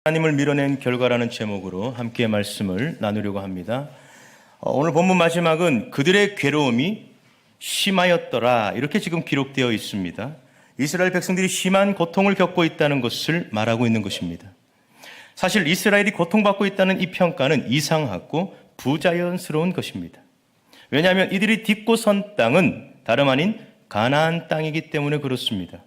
하나님을 밀어낸 결과라는 제목으로 함께 말씀을 나누려고 합니다. 오늘 본문 마지막은 그들의 괴로움이 심하였더라 이렇게 지금 기록되어 있습니다. 이스라엘 백성들이 심한 고통을 겪고 있다는 것을 말하고 있는 것입니다. 사실 이스라엘이 고통받고 있다는 이 평가는 이상하고 부자연스러운 것입니다. 왜냐하면 이들이 딛고 선 땅은 다름 아닌 가나안 땅이기 때문에 그렇습니다.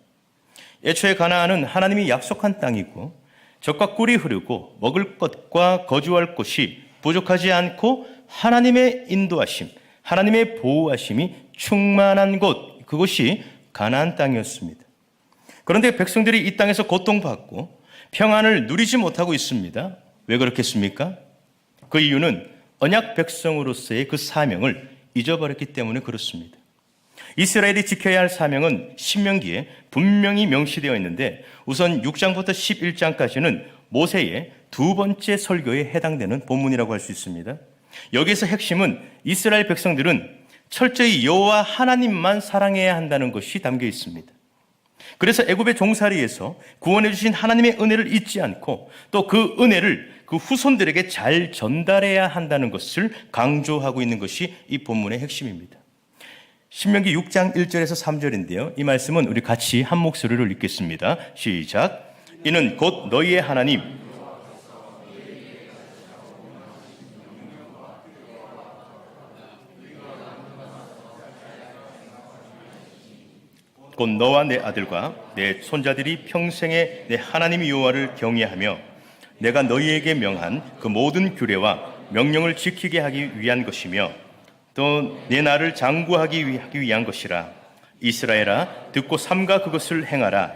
애초에 가나안은 하나님이 약속한 땅이고 젖과 꿀이 흐르고 먹을 것과 거주할 곳이 부족하지 않고 하나님의 인도하심, 하나님의 보호하심이 충만한 곳, 그곳이 가나안 땅이었습니다. 그런데 백성들이 이 땅에서 고통받고 평안을 누리지 못하고 있습니다. 왜 그렇겠습니까? 그 이유는 언약 백성으로서의 그 사명을 잊어버렸기 때문에 그렇습니다. 이스라엘이 지켜야 할 사명은 신명기에 분명히 명시되어 있는데 우선 6장부터 11장까지는 모세의 두 번째 설교에 해당되는 본문이라고 할 수 있습니다. 여기에서 핵심은 이스라엘 백성들은 철저히 여호와 하나님만 사랑해야 한다는 것이 담겨 있습니다. 그래서 애굽의 종살이에서 구원해 주신 하나님의 은혜를 잊지 않고 또 그 은혜를 그 후손들에게 잘 전달해야 한다는 것을 강조하고 있는 것이 이 본문의 핵심입니다. 신명기 6장 1절에서 3절인데요. 이 말씀은 우리 같이 한 목소리로 읽겠습니다. 시작. 이는 곧 너희의 하나님 곧 너와 내 아들과 내 손자들이 평생에 내 하나님 여호와를 경외하며 내가 너희에게 명한 그 모든 규례와 명령을 지키게 하기 위한 것이며 또 내 나를 장구하기 위한 것이라. 이스라엘아 듣고 삼가 그것을 행하라.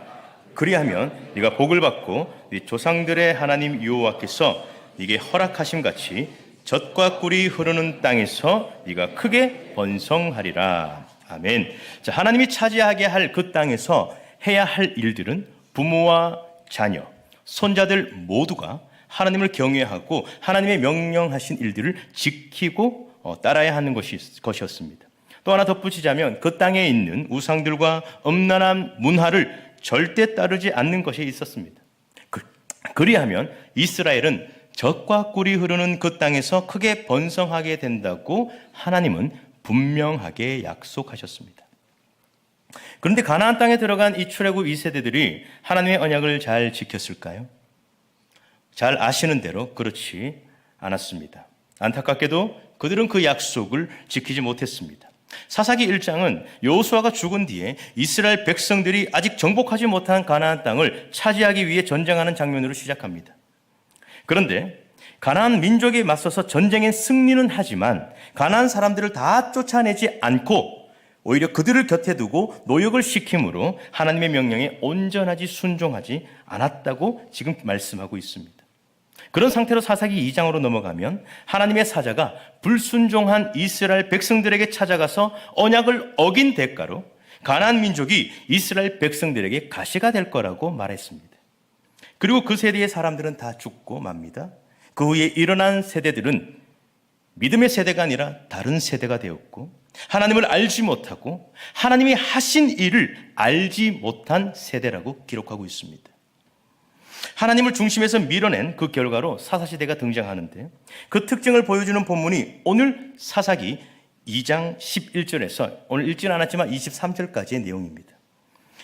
그리하면 네가 복을 받고 네 조상들의 하나님 여호와께서 네게 허락하심 같이 젖과 꿀이 흐르는 땅에서 네가 크게 번성하리라. 아멘. 자, 하나님이 차지하게 할 그 땅에서 해야 할 일들은 부모와 자녀, 손자들 모두가 하나님을 경외하고 하나님의 명령하신 일들을 지키고 따라야 하는 것이었습니다. 또 하나 덧붙이자면 그 땅에 있는 우상들과 음란한 문화를 절대 따르지 않는 것이 있었습니다. 그리하면 이스라엘은 젖과 꿀이 흐르는 그 땅에서 크게 번성하게 된다고 하나님은 분명하게 약속하셨습니다. 그런데 가나안 땅에 들어간 이 출애굽 2세대들이 하나님의 언약을 잘 지켰을까요? 잘 아시는 대로 그렇지 않았습니다. 안타깝게도 그들은 그 약속을 지키지 못했습니다. 사사기 1장은 여호수아가 죽은 뒤에 이스라엘 백성들이 아직 정복하지 못한 가나안 땅을 차지하기 위해 전쟁하는 장면으로 시작합니다. 그런데 가나안 민족에 맞서서 전쟁에 승리는 하지만 가나안 사람들을 다 쫓아내지 않고 오히려 그들을 곁에 두고 노역을 시킴으로 하나님의 명령에 온전하지 순종하지 않았다고 지금 말씀하고 있습니다. 그런 상태로 사사기 2장으로 넘어가면 하나님의 사자가 불순종한 이스라엘 백성들에게 찾아가서 언약을 어긴 대가로 가나안 민족이 이스라엘 백성들에게 가시가 될 거라고 말했습니다. 그리고 그 세대의 사람들은 다 죽고 맙니다. 그 후에 일어난 세대들은 믿음의 세대가 아니라 다른 세대가 되었고 하나님을 알지 못하고 하나님이 하신 일을 알지 못한 세대라고 기록하고 있습니다. 하나님을 중심에서 밀어낸 그 결과로 사사시대가 등장하는데 그 특징을 보여주는 본문이 오늘 사사기 2장 11절에서 오늘 읽진 않았지만 23절까지의 내용입니다.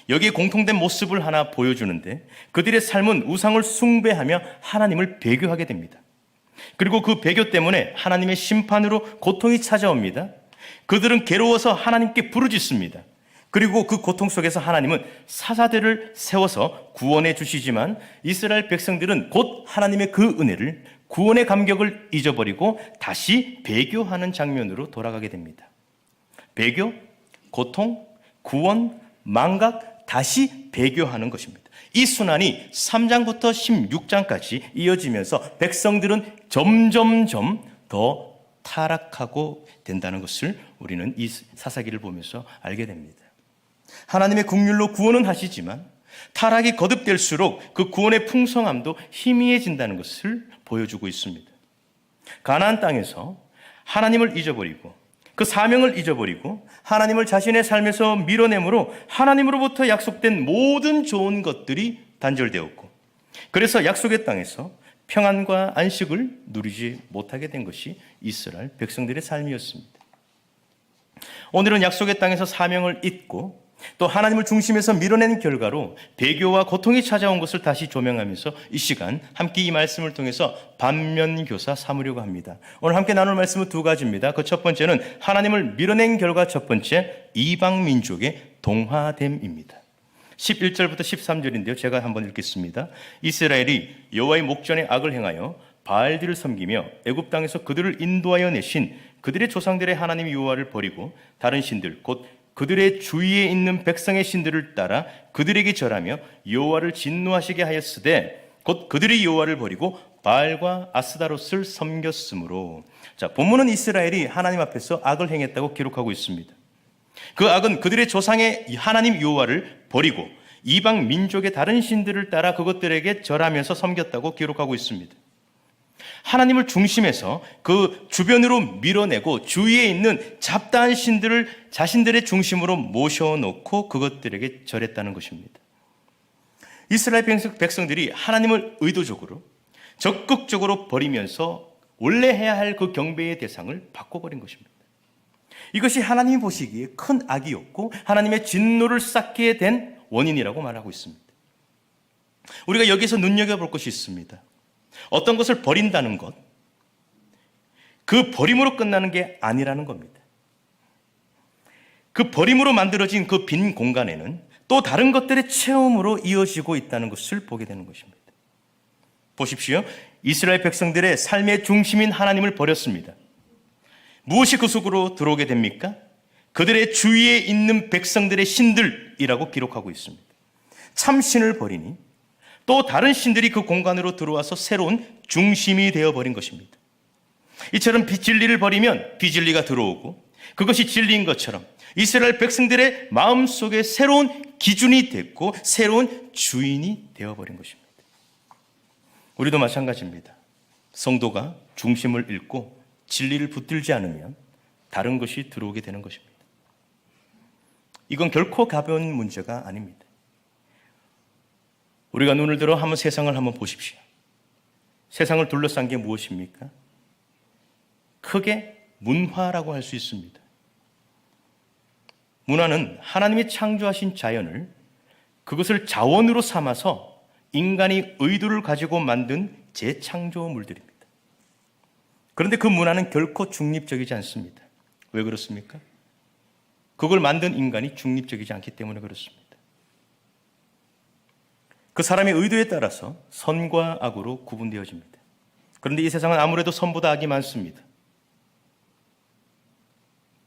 여기에 공통된 모습을 하나 보여주는데 그들의 삶은 우상을 숭배하며 하나님을 배교하게 됩니다. 그리고 그 배교 때문에 하나님의 심판으로 고통이 찾아옵니다. 그들은 괴로워서 하나님께 부르짖습니다. 그리고 그 고통 속에서 하나님은 사사들을 세워서 구원해 주시지만 이스라엘 백성들은 곧 하나님의 그 은혜를 구원의 감격을 잊어버리고 다시 배교하는 장면으로 돌아가게 됩니다. 배교, 고통, 구원, 망각, 다시 배교하는 것입니다. 이 순환이 3장부터 16장까지 이어지면서 백성들은 점점점 더 타락하고 된다는 것을 우리는 이 사사기를 보면서 알게 됩니다. 하나님의 긍휼로 구원은 하시지만 타락이 거듭될수록 그 구원의 풍성함도 희미해진다는 것을 보여주고 있습니다. 가나안 땅에서 하나님을 잊어버리고 그 사명을 잊어버리고 하나님을 자신의 삶에서 밀어내므로 하나님으로부터 약속된 모든 좋은 것들이 단절되었고 그래서 약속의 땅에서 평안과 안식을 누리지 못하게 된 것이 이스라엘 백성들의 삶이었습니다. 오늘은 약속의 땅에서 사명을 잊고 또 하나님을 중심에서 밀어낸 결과로 배교와 고통이 찾아온 것을 다시 조명하면서 이 시간 함께 이 말씀을 통해서 반면교사 삼으려고 합니다. 오늘 함께 나눌 말씀은 두 가지입니다. 그 첫 번째는 하나님을 밀어낸 결과, 첫 번째 이방 민족의 동화됨입니다. 11절부터 13절인데요. 제가 한번 읽겠습니다. 이스라엘이 여호와의 목전에 악을 행하여 바알들을 섬기며 애굽 땅에서 그들을 인도하여 내신 그들의 조상들의 하나님 여호와를 버리고 다른 신들 곧 그들의 주위에 있는 백성의 신들을 따라 그들에게 절하며 여호와를 진노하시게 하였으되 곧 그들이 여호와를 버리고 바알과 아스다롯을 섬겼으므로. 자, 본문은 이스라엘이 하나님 앞에서 악을 행했다고 기록하고 있습니다. 그 악은 그들의 조상의 하나님 여호와를 버리고 이방 민족의 다른 신들을 따라 그것들에게 절하면서 섬겼다고 기록하고 있습니다. 하나님을 중심에서 그 주변으로 밀어내고 주위에 있는 잡다한 신들을 자신들의 중심으로 모셔놓고 그것들에게 절했다는 것입니다. 이스라엘 백성들이 하나님을 의도적으로 적극적으로 버리면서 원래 해야 할 그 경배의 대상을 바꿔버린 것입니다. 이것이 하나님이 보시기에 큰 악이었고 하나님의 진노를 쌓게 된 원인이라고 말하고 있습니다. 우리가 여기서 눈여겨볼 것이 있습니다. 어떤 것을 버린다는 것, 그 버림으로 끝나는 게 아니라는 겁니다. 그 버림으로 만들어진 그 빈 공간에는 또 다른 것들의 체험으로 이어지고 있다는 것을 보게 되는 것입니다. 보십시오. 이스라엘 백성들의 삶의 중심인 하나님을 버렸습니다. 무엇이 그 속으로 들어오게 됩니까? 그들의 주위에 있는 백성들의 신들이라고 기록하고 있습니다. 참신을 버리니 또 다른 신들이 그 공간으로 들어와서 새로운 중심이 되어버린 것입니다. 이처럼 진리를 버리면 비진리가 들어오고 그것이 진리인 것처럼 이스라엘 백성들의 마음속에 새로운 기준이 됐고 새로운 주인이 되어버린 것입니다. 우리도 마찬가지입니다. 성도가 중심을 잃고 진리를 붙들지 않으면 다른 것이 들어오게 되는 것입니다. 이건 결코 가벼운 문제가 아닙니다. 우리가 눈을 들어 한번 세상을 한번 보십시오. 세상을 둘러싼 게 무엇입니까? 크게 문화라고 할 수 있습니다. 문화는 하나님이 창조하신 자연을 그것을 자원으로 삼아서 인간이 의도를 가지고 만든 재창조물들입니다. 그런데 그 문화는 결코 중립적이지 않습니다. 왜 그렇습니까? 그걸 만든 인간이 중립적이지 않기 때문에 그렇습니다. 그 사람의 의도에 따라서 선과 악으로 구분되어집니다. 그런데 이 세상은 아무래도 선보다 악이 많습니다.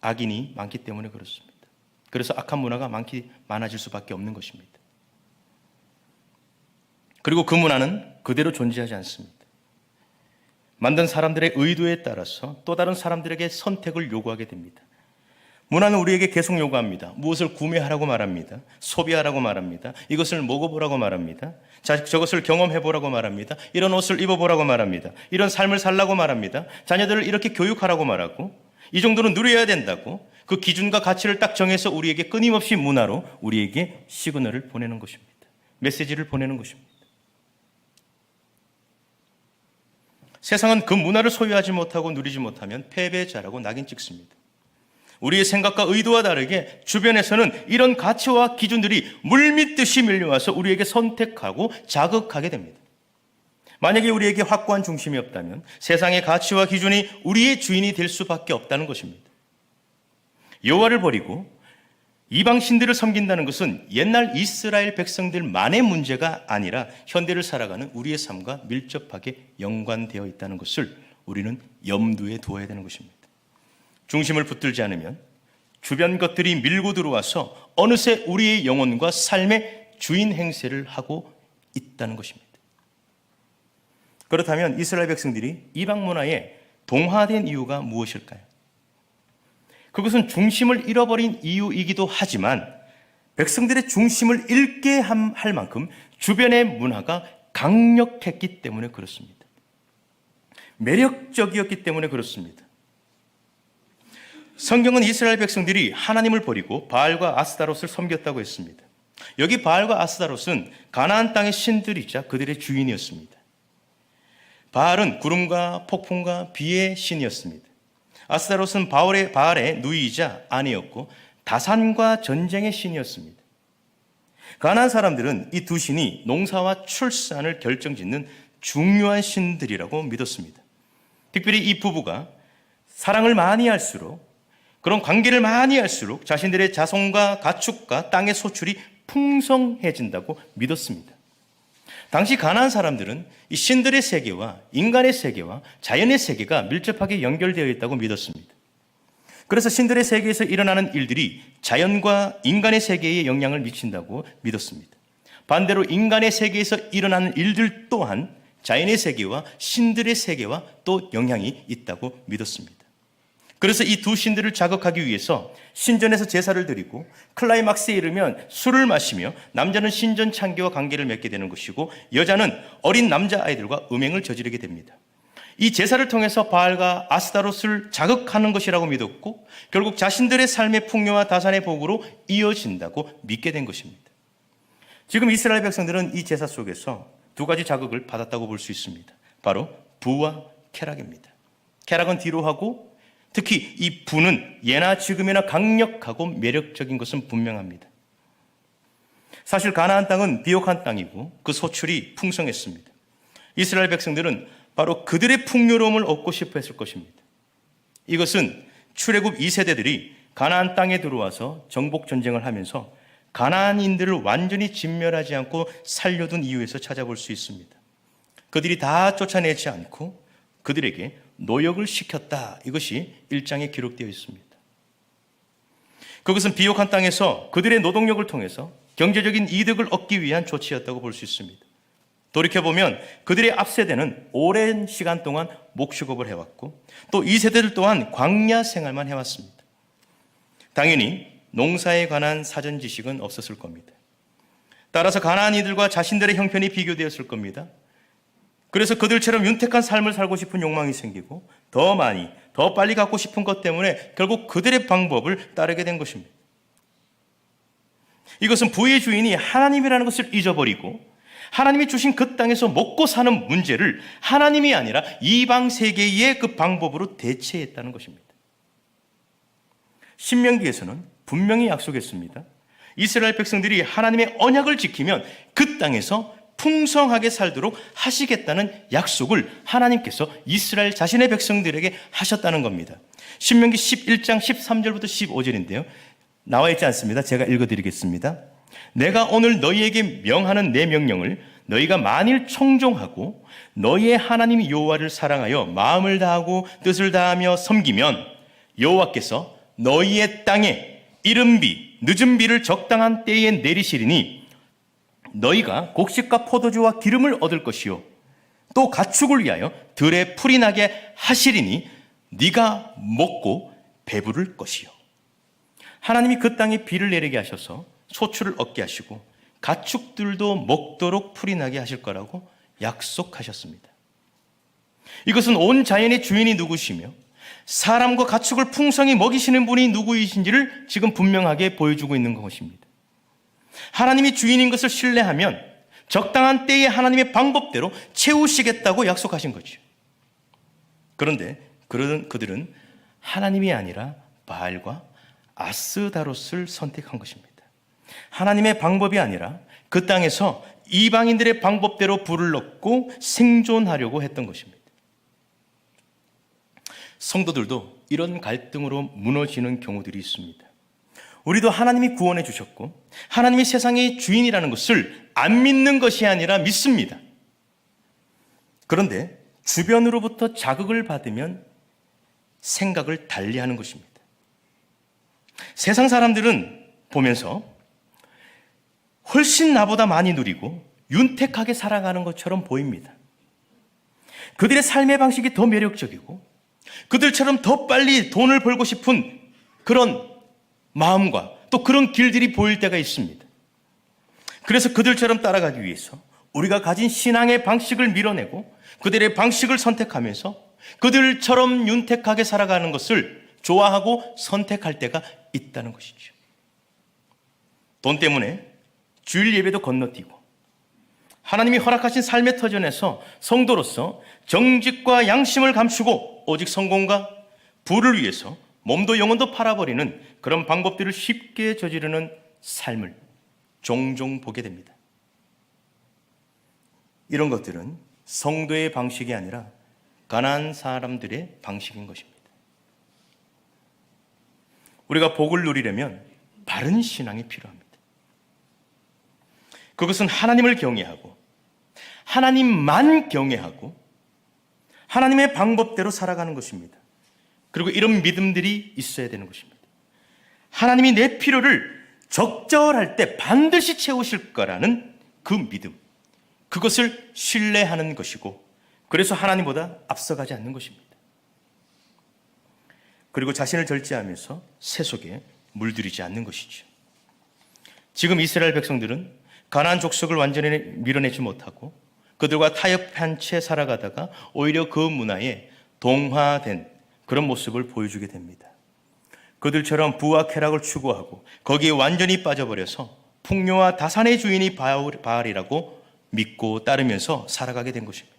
악인이 많기 때문에 그렇습니다. 그래서 악한 문화가 많아질 수밖에 없는 것입니다. 그리고 그 문화는 그대로 존재하지 않습니다. 만든 사람들의 의도에 따라서 또 다른 사람들에게 선택을 요구하게 됩니다. 문화는 우리에게 계속 요구합니다. 무엇을 구매하라고 말합니다. 소비하라고 말합니다. 이것을 먹어보라고 말합니다. 저것을 경험해보라고 말합니다. 이런 옷을 입어보라고 말합니다. 이런 삶을 살라고 말합니다. 자녀들을 이렇게 교육하라고 말하고 이 정도는 누려야 된다고 그 기준과 가치를 딱 정해서 우리에게 끊임없이 문화로 우리에게 시그널을 보내는 것입니다. 메시지를 보내는 것입니다. 세상은 그 문화를 소유하지 못하고 누리지 못하면 패배자라고 낙인 찍습니다. 우리의 생각과 의도와 다르게 주변에서는 이런 가치와 기준들이 물밀듯이 밀려와서 우리에게 선택하고 자극하게 됩니다. 만약에 우리에게 확고한 중심이 없다면 세상의 가치와 기준이 우리의 주인이 될 수밖에 없다는 것입니다. 여호와를 버리고 이방 신들을 섬긴다는 것은 옛날 이스라엘 백성들만의 문제가 아니라 현대를 살아가는 우리의 삶과 밀접하게 연관되어 있다는 것을 우리는 염두에 두어야 되는 것입니다. 중심을 붙들지 않으면 주변 것들이 밀고 들어와서 어느새 우리의 영혼과 삶의 주인 행세를 하고 있다는 것입니다. 그렇다면 이스라엘 백성들이 이방 문화에 동화된 이유가 무엇일까요? 그것은 중심을 잃어버린 이유이기도 하지만 백성들의 중심을 잃게 할 만큼 주변의 문화가 강력했기 때문에 그렇습니다. 매력적이었기 때문에 그렇습니다. 성경은 이스라엘 백성들이 하나님을 버리고 바알과 아스타롯을 섬겼다고 했습니다. 여기 바알과 아스타롯은 가나안 땅의 신들이자 그들의 주인이었습니다. 바알은 구름과 폭풍과 비의 신이었습니다. 아스타롯은 바알의 누이이자 아내였고 다산과 전쟁의 신이었습니다. 가나안 사람들은 이 두 신이 농사와 출산을 결정짓는 중요한 신들이라고 믿었습니다. 특별히 이 부부가 사랑을 많이 할수록, 그런 관계를 많이 할수록 자신들의 자손과 가축과 땅의 소출이 풍성해진다고 믿었습니다. 당시 가나안 사람들은 이 신들의 세계와 인간의 세계와 자연의 세계가 밀접하게 연결되어 있다고 믿었습니다. 그래서 신들의 세계에서 일어나는 일들이 자연과 인간의 세계에 영향을 미친다고 믿었습니다. 반대로 인간의 세계에서 일어나는 일들 또한 자연의 세계와 신들의 세계와 또 영향이 있다고 믿었습니다. 그래서 이 두 신들을 자극하기 위해서 신전에서 제사를 드리고 클라이막스에 이르면 술을 마시며 남자는 신전 창기와 관계를 맺게 되는 것이고 여자는 어린 남자아이들과 음행을 저지르게 됩니다. 이 제사를 통해서 바알과 아스타롯을 자극하는 것이라고 믿었고 결국 자신들의 삶의 풍요와 다산의 복으로 이어진다고 믿게 된 것입니다. 지금 이스라엘 백성들은 이 제사 속에서 두 가지 자극을 받았다고 볼 수 있습니다. 바로 부와 쾌락입니다. 쾌락은 뒤로 하고 특히 이 부는 예나 지금이나 강력하고 매력적인 것은 분명합니다. 사실 가나안 땅은 비옥한 땅이고 그 소출이 풍성했습니다. 이스라엘 백성들은 바로 그들의 풍요로움을 얻고 싶어 했을 것입니다. 이것은 출애굽 2세대들이 가나안 땅에 들어와서 정복 전쟁을 하면서 가나안인들을 완전히 진멸하지 않고 살려둔 이유에서 찾아볼 수 있습니다. 그들이 다 쫓아내지 않고 그들에게 노역을 시켰다. 이것이 1장에 기록되어 있습니다. 그것은 비옥한 땅에서 그들의 노동력을 통해서 경제적인 이득을 얻기 위한 조치였다고 볼 수 있습니다. 돌이켜보면 그들의 앞세대는 오랜 시간 동안 목축업을 해왔고 또 2세대들 또한 광야 생활만 해왔습니다. 당연히 농사에 관한 사전 지식은 없었을 겁니다. 따라서 가나안이들과 자신들의 형편이 비교되었을 겁니다. 그래서 그들처럼 윤택한 삶을 살고 싶은 욕망이 생기고 더 많이, 더 빨리 갖고 싶은 것 때문에 결국 그들의 방법을 따르게 된 것입니다. 이것은 부의 주인이 하나님이라는 것을 잊어버리고 하나님이 주신 그 땅에서 먹고 사는 문제를 하나님이 아니라 이방 세계의 그 방법으로 대체했다는 것입니다. 신명기에서는 분명히 약속했습니다. 이스라엘 백성들이 하나님의 언약을 지키면 그 땅에서 풍성하게 살도록 하시겠다는 약속을 하나님께서 이스라엘 자신의 백성들에게 하셨다는 겁니다. 신명기 11장 13절부터 15절인데요. 나와 있지 않습니다. 제가 읽어드리겠습니다. 내가 오늘 너희에게 명하는 내 명령을 너희가 만일 청종하고 너희의 하나님 여호와를 사랑하여 마음을 다하고 뜻을 다하며 섬기면 여호와께서 너희의 땅에 이른 비, 늦은 비를 적당한 때에 내리시리니 너희가 곡식과 포도주와 기름을 얻을 것이요 또 가축을 위하여 들에 풀이 나게 하시리니 네가 먹고 배부를 것이요. 하나님이 그 땅에 비를 내리게 하셔서 소출을 얻게 하시고 가축들도 먹도록 풀이 나게 하실 거라고 약속하셨습니다. 이것은 온 자연의 주인이 누구시며 사람과 가축을 풍성히 먹이시는 분이 누구이신지를 지금 분명하게 보여주고 있는 것입니다. 하나님이 주인인 것을 신뢰하면 적당한 때에 하나님의 방법대로 채우시겠다고 약속하신 거죠. 그런데 그들은 하나님이 아니라 바알과 아스다롯을 선택한 것입니다. 하나님의 방법이 아니라 그 땅에서 이방인들의 방법대로 불을 넣고 생존하려고 했던 것입니다. 성도들도 이런 갈등으로 무너지는 경우들이 있습니다. 우리도 하나님이 구원해 주셨고 하나님이 세상의 주인이라는 것을 안 믿는 것이 아니라 믿습니다. 그런데 주변으로부터 자극을 받으면 생각을 달리하는 것입니다. 세상 사람들은 보면서 훨씬 나보다 많이 누리고 윤택하게 살아가는 것처럼 보입니다. 그들의 삶의 방식이 더 매력적이고 그들처럼 더 빨리 돈을 벌고 싶은 그런 마음과 또 그런 길들이 보일 때가 있습니다. 그래서 그들처럼 따라가기 위해서 우리가 가진 신앙의 방식을 밀어내고 그들의 방식을 선택하면서 그들처럼 윤택하게 살아가는 것을 좋아하고 선택할 때가 있다는 것이죠. 돈 때문에 주일 예배도 건너뛰고 하나님이 허락하신 삶의 터전에서 성도로서 정직과 양심을 감추고 오직 성공과 부를 위해서 몸도 영혼도 팔아버리는 그런 방법들을 쉽게 저지르는 삶을 종종 보게 됩니다. 이런 것들은 성도의 방식이 아니라 가난한 사람들의 방식인 것입니다. 우리가 복을 누리려면 바른 신앙이 필요합니다. 그것은 하나님을 경외하고 하나님만 경외하고 하나님의 방법대로 살아가는 것입니다. 그리고 이런 믿음들이 있어야 되는 것입니다. 하나님이 내 필요를 적절할 때 반드시 채우실 거라는 그 믿음, 그것을 신뢰하는 것이고, 그래서 하나님보다 앞서가지 않는 것입니다. 그리고 자신을 절제하면서 세속에 물들이지 않는 것이죠. 지금 이스라엘 백성들은 가나안 족속을 완전히 밀어내지 못하고 그들과 타협한 채 살아가다가 오히려 그 문화에 동화된 그런 모습을 보여주게 됩니다. 그들처럼 부와 쾌락을 추구하고 거기에 완전히 빠져버려서 풍요와 다산의 주인이 바알이라고 믿고 따르면서 살아가게 된 것입니다.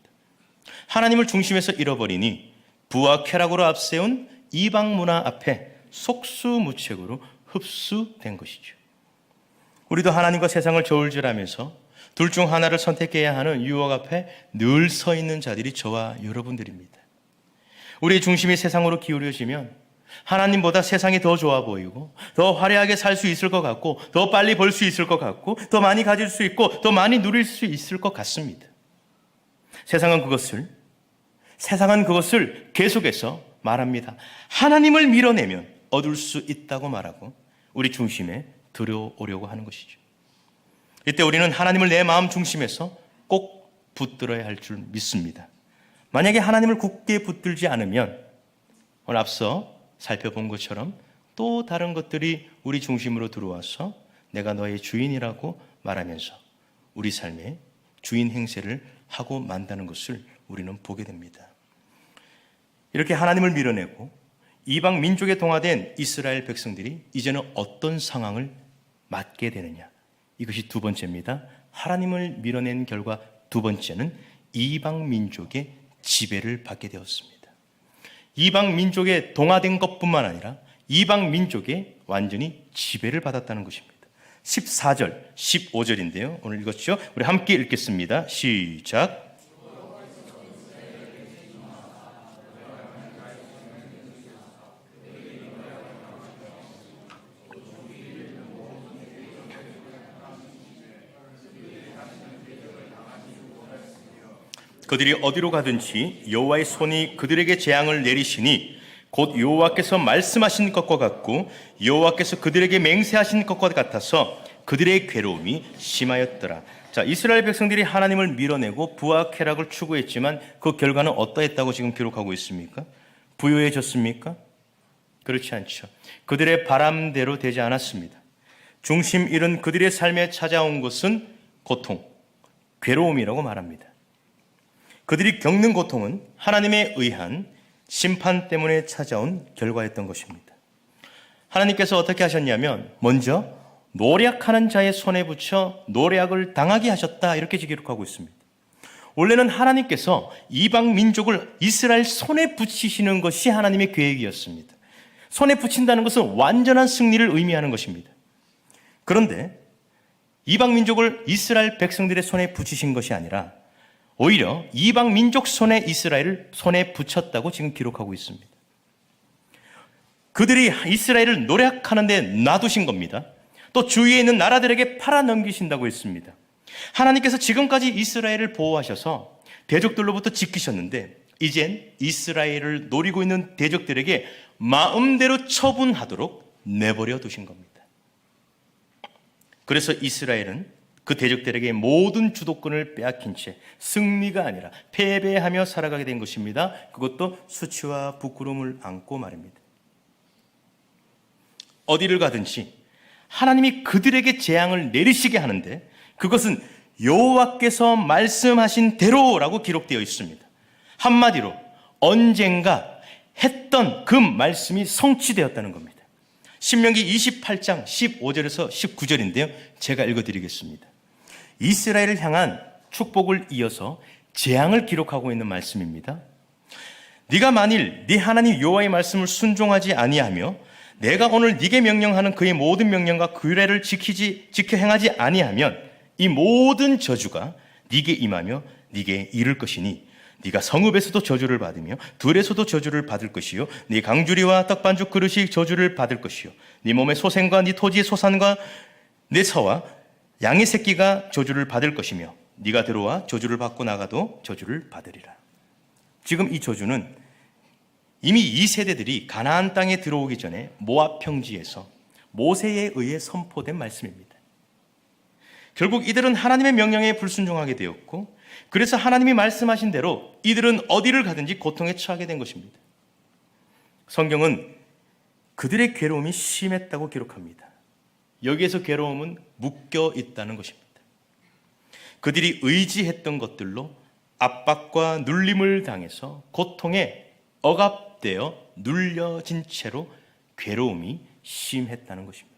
하나님을 중심에서 잃어버리니 부와 쾌락으로 앞세운 이방 문화 앞에 속수무책으로 흡수된 것이죠. 우리도 하나님과 세상을 저울질하면서 둘 중 하나를 선택해야 하는 유혹 앞에 늘 서 있는 자들이 저와 여러분들입니다. 우리의 중심이 세상으로 기울여지면 하나님보다 세상이 더 좋아 보이고 더 화려하게 살 수 있을 것 같고 더 빨리 벌 수 있을 것 같고 더 많이 가질 수 있고 더 많이 누릴 수 있을 것 같습니다. 세상은 그것을 계속해서 말합니다. 하나님을 밀어내면 얻을 수 있다고 말하고 우리 중심에 들어오려고 하는 것이죠. 이때 우리는 하나님을 내 마음 중심에서 꼭 붙들어야 할 줄 믿습니다. 만약에 하나님을 굳게 붙들지 않으면 오늘 앞서 살펴본 것처럼 또 다른 것들이 우리 중심으로 들어와서 내가 너의 주인이라고 말하면서 우리 삶의 주인 행세를 하고 만다는 것을 우리는 보게 됩니다. 이렇게 하나님을 밀어내고 이방 민족에 동화된 이스라엘 백성들이 이제는 어떤 상황을 맞게 되느냐, 이것이 두 번째입니다. 하나님을 밀어낸 결과 두 번째는 이방 민족의 지배를 받게 되었습니다. 이방 민족에 동화된 것뿐만 아니라 이방 민족에 완전히 지배를 받았다는 것입니다. 14절, 15절인데요. 오늘 읽었죠? 우리 함께 읽겠습니다. 시작. 그들이 어디로 가든지 여호와의 손이 그들에게 재앙을 내리시니 곧 여호와께서 말씀하신 것과 같고 여호와께서 그들에게 맹세하신 것과 같아서 그들의 괴로움이 심하였더라. 자, 이스라엘 백성들이 하나님을 밀어내고 부와 쾌락을 추구했지만 그 결과는 어떠했다고 지금 기록하고 있습니까? 부유해졌습니까? 그렇지 않죠. 그들의 바람대로 되지 않았습니다. 중심 잃은 그들의 삶에 찾아온 것은 고통, 괴로움이라고 말합니다. 그들이 겪는 고통은 하나님에 의한 심판 때문에 찾아온 결과였던 것입니다. 하나님께서 어떻게 하셨냐면 먼저 노략하는 자의 손에 붙여 노략을 당하게 하셨다, 이렇게 기록하고 있습니다. 원래는 하나님께서 이방 민족을 이스라엘 손에 붙이시는 것이 하나님의 계획이었습니다. 손에 붙인다는 것은 완전한 승리를 의미하는 것입니다. 그런데 이방 민족을 이스라엘 백성들의 손에 붙이신 것이 아니라 오히려 이방 민족 손에 이스라엘을 손에 붙였다고 지금 기록하고 있습니다. 그들이 이스라엘을 노략하는 데 놔두신 겁니다. 또 주위에 있는 나라들에게 팔아넘기신다고 했습니다. 하나님께서 지금까지 이스라엘을 보호하셔서 대적들로부터 지키셨는데 이젠 이스라엘을 노리고 있는 대적들에게 마음대로 처분하도록 내버려 두신 겁니다. 그래서 이스라엘은 그 대적들에게 모든 주도권을 빼앗긴 채 승리가 아니라 패배하며 살아가게 된 것입니다. 그것도 수치와 부끄러움을 안고 말입니다. 어디를 가든지 하나님이 그들에게 재앙을 내리시게 하는데 그것은 여호와께서 말씀하신 대로라고 기록되어 있습니다. 한마디로 언젠가 했던 그 말씀이 성취되었다는 겁니다. 신명기 28장 15절에서 19절인데요. 제가 읽어드리겠습니다. 이스라엘을 향한 축복을 이어서 재앙을 기록하고 있는 말씀입니다. 네가 만일 네 하나님 여호와의 말씀을 순종하지 아니하며 내가 오늘 네게 명령하는 그의 모든 명령과 규례를 지켜 행하지 아니하면 이 모든 저주가 네게 임하며 네게 이를 것이니 네가 성읍에서도 저주를 받으며 들에서도 저주를 받을 것이요 네 강주리와 떡반죽 그릇이 저주를 받을 것이요 네 몸의 소생과 네 토지의 소산과 네 서와 양의 새끼가 저주를 받을 것이며 네가 들어와 저주를 받고 나가도 저주를 받으리라. 지금 이 저주는 이미 이 세대들이 가나안 땅에 들어오기 전에 모압 평지에서 모세에 의해 선포된 말씀입니다. 결국 이들은 하나님의 명령에 불순종하게 되었고 그래서 하나님이 말씀하신 대로 이들은 어디를 가든지 고통에 처하게 된 것입니다. 성경은 그들의 괴로움이 심했다고 기록합니다. 여기에서 괴로움은 묶여 있다는 것입니다. 그들이 의지했던 것들로 압박과 눌림을 당해서 고통에 억압되어 눌려진 채로 괴로움이 심했다는 것입니다.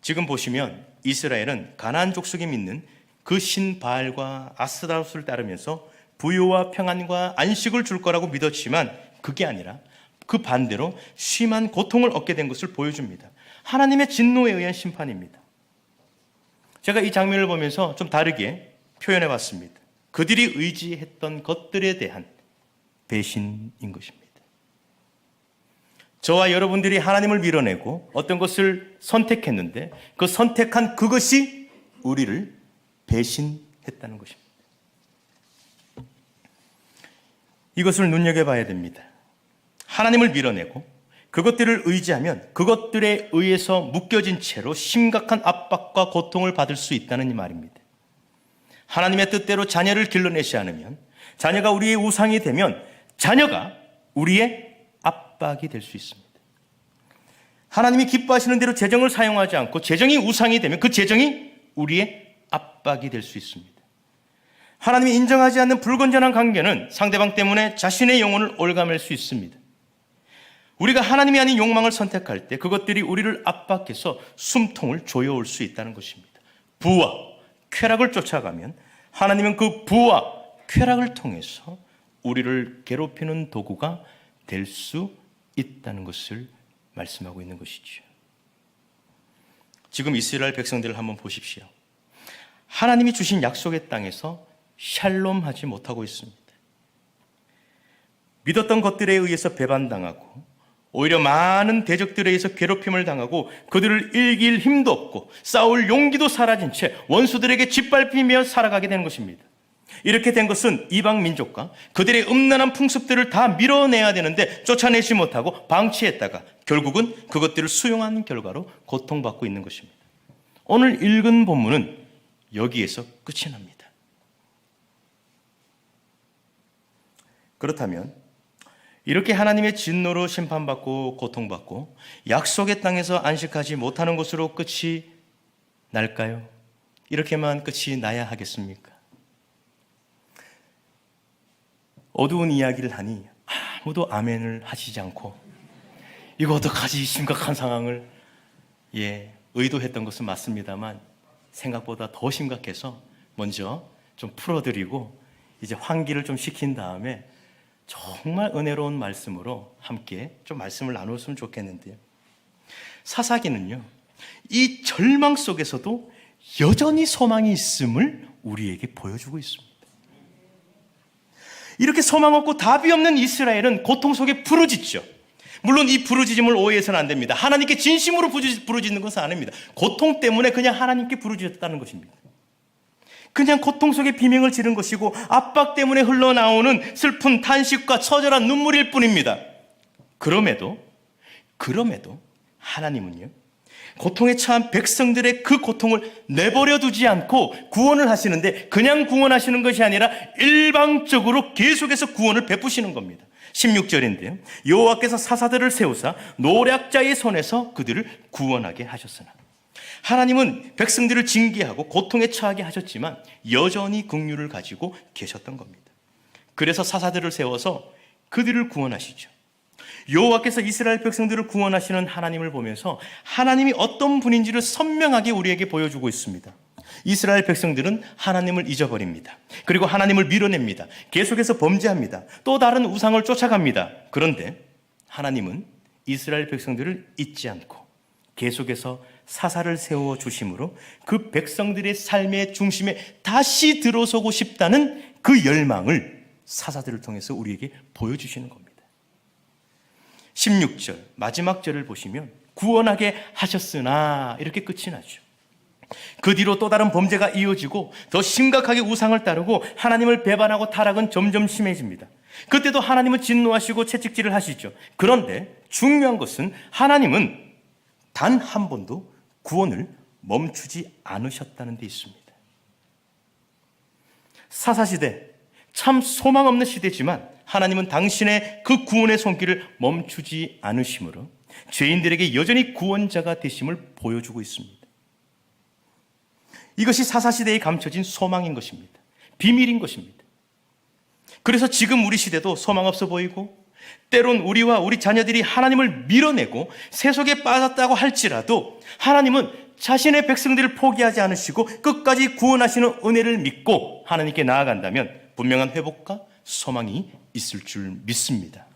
지금 보시면 이스라엘은 가나안 족속이 믿는 그 신 바알과 아스타롯을 따르면서 부요와 평안과 안식을 줄 거라고 믿었지만 그게 아니라 그 반대로 심한 고통을 얻게 된 것을 보여줍니다. 하나님의 진노에 의한 심판입니다. 제가 이 장면을 보면서 좀 다르게 표현해 봤습니다. 그들이 의지했던 것들에 대한 배신인 것입니다. 저와 여러분들이 하나님을 밀어내고 어떤 것을 선택했는데 그 선택한 그것이 우리를 배신했다는 것입니다. 이것을 눈여겨봐야 됩니다. 하나님을 밀어내고 그것들을 의지하면 그것들에 의해서 묶여진 채로 심각한 압박과 고통을 받을 수 있다는 이 말입니다. 하나님의 뜻대로 자녀를 길러내지 않으면 자녀가 우리의 우상이 되면 자녀가 우리의 압박이 될 수 있습니다. 하나님이 기뻐하시는 대로 재정을 사용하지 않고 재정이 우상이 되면 그 재정이 우리의 압박이 될 수 있습니다. 하나님이 인정하지 않는 불건전한 관계는 상대방 때문에 자신의 영혼을 올가맬 수 있습니다. 우리가 하나님이 아닌 욕망을 선택할 때 그것들이 우리를 압박해서 숨통을 조여올 수 있다는 것입니다. 부와 쾌락을 쫓아가면 하나님은 그 부와 쾌락을 통해서 우리를 괴롭히는 도구가 될 수 있다는 것을 말씀하고 있는 것이죠. 지금 이스라엘 백성들을 한번 보십시오. 하나님이 주신 약속의 땅에서 샬롬하지 못하고 있습니다. 믿었던 것들에 의해서 배반당하고 오히려 많은 대적들에 의해서 괴롭힘을 당하고 그들을 이길 힘도 없고 싸울 용기도 사라진 채 원수들에게 짓밟히며 살아가게 되는 것입니다. 이렇게 된 것은 이방 민족과 그들의 음란한 풍습들을 다 밀어내야 되는데 쫓아내지 못하고 방치했다가 결국은 그것들을 수용한 결과로 고통받고 있는 것입니다. 오늘 읽은 본문은 여기에서 끝이 납니다. 그렇다면 이렇게 하나님의 진노로 심판받고 고통받고 약속의 땅에서 안식하지 못하는 것으로 끝이 날까요? 이렇게만 끝이 나야 하겠습니까? 어두운 이야기를 하니 아무도 아멘을 하시지 않고 이거 어떡하지 심각한 상황을 의도했던 것은 맞습니다만 생각보다 더 심각해서 먼저 좀 풀어드리고 이제 환기를 좀 시킨 다음에 정말 은혜로운 말씀으로 함께 좀 말씀을 나눴으면 좋겠는데요. 사사기는요, 이 절망 속에서도 여전히 소망이 있음을 우리에게 보여주고 있습니다. 이렇게 소망 없고 답이 없는 이스라엘은 고통 속에 부르짖죠. 물론 이 부르짖음을 오해해서는 안 됩니다. 하나님께 진심으로 부르짖는 것은 아닙니다. 고통 때문에 그냥 하나님께 부르짖었다는 것입니다. 그냥 고통 속에 비명을 지른 것이고 압박 때문에 흘러나오는 슬픈 탄식과 처절한 눈물일 뿐입니다. 그럼에도 하나님은요, 고통에 처한 백성들의 그 고통을 내버려 두지 않고 구원을 하시는데 그냥 구원하시는 것이 아니라 일방적으로 계속해서 구원을 베푸시는 겁니다. 16절인데요. 여호와께서 사사들을 세우사 노략자의 손에서 그들을 구원하게 하셨으나. 하나님은 백성들을 징계하고 고통에 처하게 하셨지만 여전히 긍휼을 가지고 계셨던 겁니다. 그래서 사사들을 세워서 그들을 구원하시죠. 여호와께서 이스라엘 백성들을 구원하시는 하나님을 보면서 하나님이 어떤 분인지를 선명하게 우리에게 보여주고 있습니다. 이스라엘 백성들은 하나님을 잊어버립니다. 그리고 하나님을 밀어냅니다. 계속해서 범죄합니다. 또 다른 우상을 쫓아갑니다. 그런데 하나님은 이스라엘 백성들을 잊지 않고 계속해서 사사를 세워 주심으로 그 백성들의 삶의 중심에 다시 들어서고 싶다는 그 열망을 사사들을 통해서 우리에게 보여주시는 겁니다. 16절 마지막 절을 보시면 구원하게 하셨으나 이렇게 끝이 나죠. 그 뒤로 또 다른 범죄가 이어지고 더 심각하게 우상을 따르고 하나님을 배반하고 타락은 점점 심해집니다. 그때도 하나님은 진노하시고 채찍질을 하시죠. 그런데 중요한 것은 하나님은 단 한 번도 구원을 멈추지 않으셨다는 데 있습니다. 사사시대, 참 소망 없는 시대지만 하나님은 당신의 그 구원의 손길을 멈추지 않으심으로 죄인들에게 여전히 구원자가 되심을 보여주고 있습니다. 이것이 사사시대에 감춰진 소망인 것입니다. 비밀인 것입니다. 그래서 지금 우리 시대도 소망 없어 보이고 때론 우리와 우리 자녀들이 하나님을 밀어내고 세속에 빠졌다고 할지라도 하나님은 자신의 백성들을 포기하지 않으시고 끝까지 구원하시는 은혜를 믿고 하나님께 나아간다면 분명한 회복과 소망이 있을 줄 믿습니다.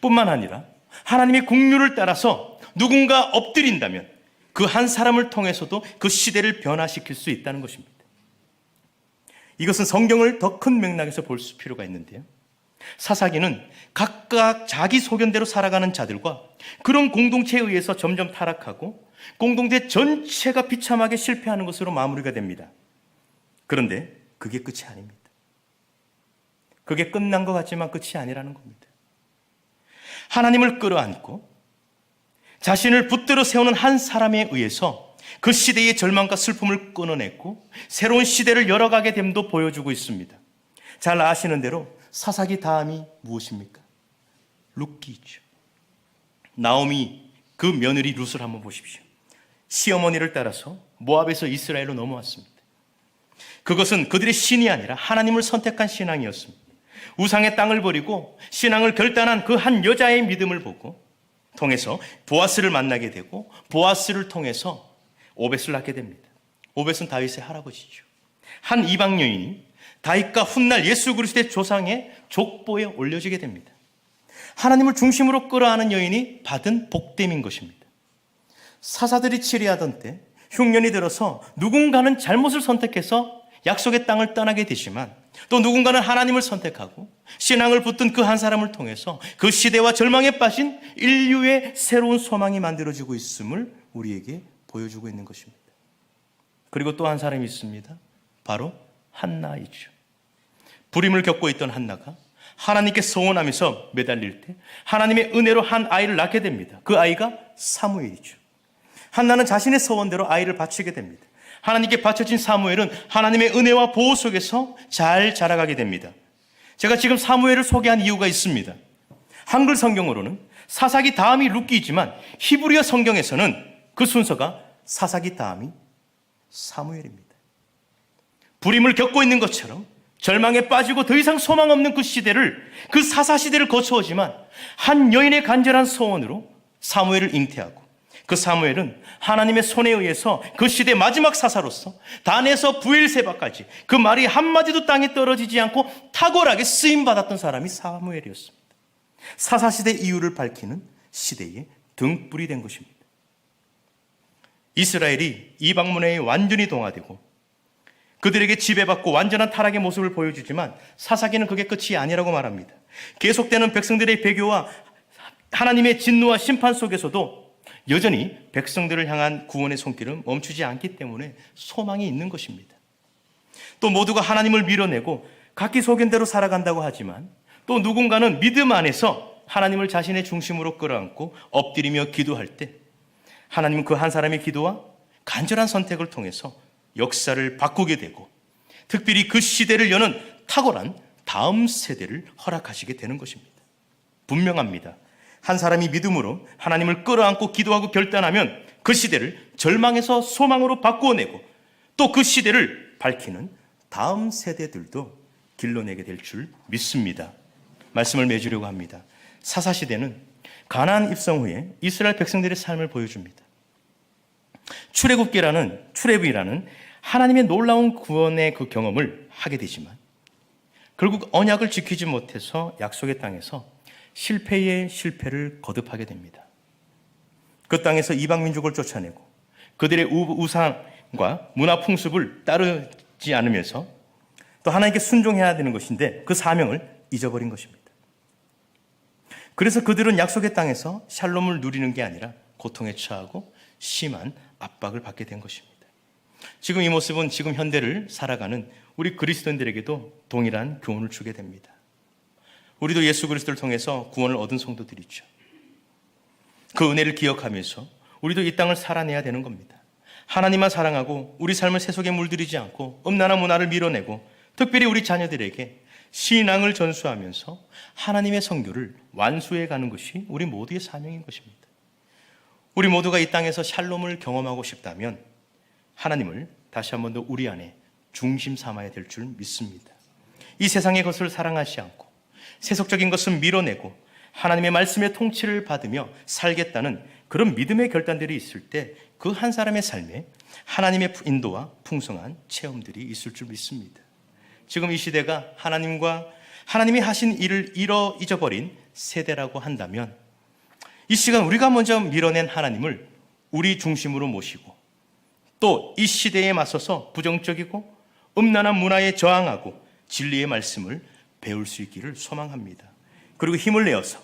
뿐만 아니라 하나님의 긍휼을 따라서 누군가 엎드린다면 그 한 사람을 통해서도 그 시대를 변화시킬 수 있다는 것입니다. 이것은 성경을 더 큰 맥락에서 볼 필요가 있는데요. 사사기는 각각 자기 소견대로 살아가는 자들과 그런 공동체에 의해서 점점 타락하고 공동체 전체가 비참하게 실패하는 것으로 마무리가 됩니다. 그런데 그게 끝이 아닙니다. 그게 끝난 것 같지만 끝이 아니라는 겁니다. 하나님을 끌어안고 자신을 붙들어 세우는 한 사람에 의해서 그 시대의 절망과 슬픔을 끊어냈고 새로운 시대를 열어가게 됨도 보여주고 있습니다. 잘 아시는 대로 사사기 다음이 무엇입니까? 룻기죠. 나오미 그 며느리 룻을 한번 보십시오. 시어머니를 따라서 모압에서 이스라엘로 넘어왔습니다. 그것은 그들의 신이 아니라 하나님을 선택한 신앙이었습니다. 우상의 땅을 버리고 신앙을 결단한 그 한 여자의 믿음을 보고 통해서 보아스를 만나게 되고 보아스를 통해서 오벳을 낳게 됩니다. 오벳은 다윗의 할아버지죠. 한 이방 여인이 다윗과 훗날 예수 그리스도의 조상의 족보에 올려지게 됩니다. 하나님을 중심으로 끌어안은 여인이 받은 복됨인 것입니다. 사사들이 치리하던 때 흉년이 들어서 누군가는 잘못을 선택해서 약속의 땅을 떠나게 되지만 또 누군가는 하나님을 선택하고 신앙을 붙든 그 한 사람을 통해서 그 시대와 절망에 빠진 인류의 새로운 소망이 만들어지고 있음을 우리에게 보여주고 있는 것입니다. 그리고 또 한 사람이 있습니다. 바로 한나이죠. 불임을 겪고 있던 한나가 하나님께 서원하면서 매달릴 때 하나님의 은혜로 한 아이를 낳게 됩니다. 그 아이가 사무엘이죠. 한나는 자신의 서원대로 아이를 바치게 됩니다. 하나님께 바쳐진 사무엘은 하나님의 은혜와 보호 속에서 잘 자라가게 됩니다. 제가 지금 사무엘을 소개한 이유가 있습니다. 한글 성경으로는 사사기 다음이 룻기이지만 히브리어 성경에서는 그 순서가 사사기 다음이 사무엘입니다. 불임을 겪고 있는 것처럼 절망에 빠지고 더 이상 소망 없는 그 시대를, 그 사사시대를 거쳐오지만 한 여인의 간절한 소원으로 사무엘을 잉태하고 그 사무엘은 하나님의 손에 의해서 그 시대 마지막 사사로서 단에서 부엘세바까지 그 말이 한마디도 땅에 떨어지지 않고 탁월하게 쓰임받았던 사람이 사무엘이었습니다. 사사시대 이유를 밝히는 시대의 등불이 된 것입니다. 이스라엘이 이방문에 완전히 동화되고 그들에게 지배받고 완전한 타락의 모습을 보여주지만 사사기는 그게 끝이 아니라고 말합니다. 계속되는 백성들의 배교와 하나님의 진노와 심판 속에서도 여전히 백성들을 향한 구원의 손길은 멈추지 않기 때문에 소망이 있는 것입니다. 또 모두가 하나님을 밀어내고 각기 소견대로 살아간다고 하지만 또 누군가는 믿음 안에서 하나님을 자신의 중심으로 끌어안고 엎드리며 기도할 때 하나님은 그 한 사람의 기도와 간절한 선택을 통해서 역사를 바꾸게 되고 특별히 그 시대를 여는 탁월한 다음 세대를 허락하시게 되는 것입니다. 분명합니다. 한 사람이 믿음으로 하나님을 끌어안고 기도하고 결단하면 그 시대를 절망에서 소망으로 바꾸어내고 또 그 시대를 밝히는 다음 세대들도 길러내게 될 줄 믿습니다. 말씀을 맺으려고 합니다. 사사시대는 가나안 입성 후에 이스라엘 백성들의 삶을 보여줍니다. 출애굽이라는 하나님의 놀라운 구원의 그 경험을 하게 되지만 결국 언약을 지키지 못해서 약속의 땅에서 실패의 실패를 거듭하게 됩니다. 그 땅에서 이방 민족을 쫓아내고 그들의 우상과 문화 풍습을 따르지 않으면서 또 하나님께 순종해야 되는 것인데 그 사명을 잊어버린 것입니다. 그래서 그들은 약속의 땅에서 샬롬을 누리는 게 아니라 고통에 처하고 심한 압박을 받게 된 것입니다. 지금 이 모습은 지금 현대를 살아가는 우리 그리스도인들에게도 동일한 교훈을 주게 됩니다. 우리도 예수 그리스도를 통해서 구원을 얻은 성도들이죠. 그 은혜를 기억하면서 우리도 이 땅을 살아내야 되는 겁니다. 하나님만 사랑하고 우리 삶을 세속에 물들이지 않고 음란한 문화를 밀어내고 특별히 우리 자녀들에게 신앙을 전수하면서 하나님의 선교를 완수해 가는 것이 우리 모두의 사명인 것입니다. 우리 모두가 이 땅에서 샬롬을 경험하고 싶다면 하나님을 다시 한 번 더 우리 안에 중심 삼아야 될 줄 믿습니다. 이 세상의 것을 사랑하지 않고 세속적인 것은 밀어내고 하나님의 말씀의 통치를 받으며 살겠다는 그런 믿음의 결단들이 있을 때 그 한 사람의 삶에 하나님의 인도와 풍성한 체험들이 있을 줄 믿습니다. 지금 이 시대가 하나님이 하신 일을 잊어버린 세대라고 한다면 이 시간 우리가 먼저 밀어낸 하나님을 우리 중심으로 모시고 또 이 시대에 맞서서 부정적이고 음란한 문화에 저항하고 진리의 말씀을 배울 수 있기를 소망합니다. 그리고 힘을 내어서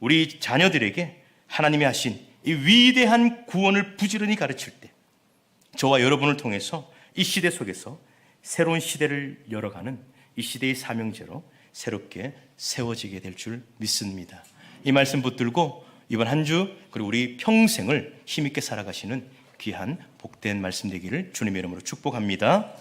우리 자녀들에게 하나님이 하신 이 위대한 구원을 부지런히 가르칠 때 저와 여러분을 통해서 이 시대 속에서 새로운 시대를 열어가는 이 시대의 사명제로 새롭게 세워지게 될 줄 믿습니다. 이 말씀 붙들고 이번 한 주 그리고 우리 평생을 힘있게 살아가시는 귀한 복된 말씀 되기를 주님의 이름으로 축복합니다.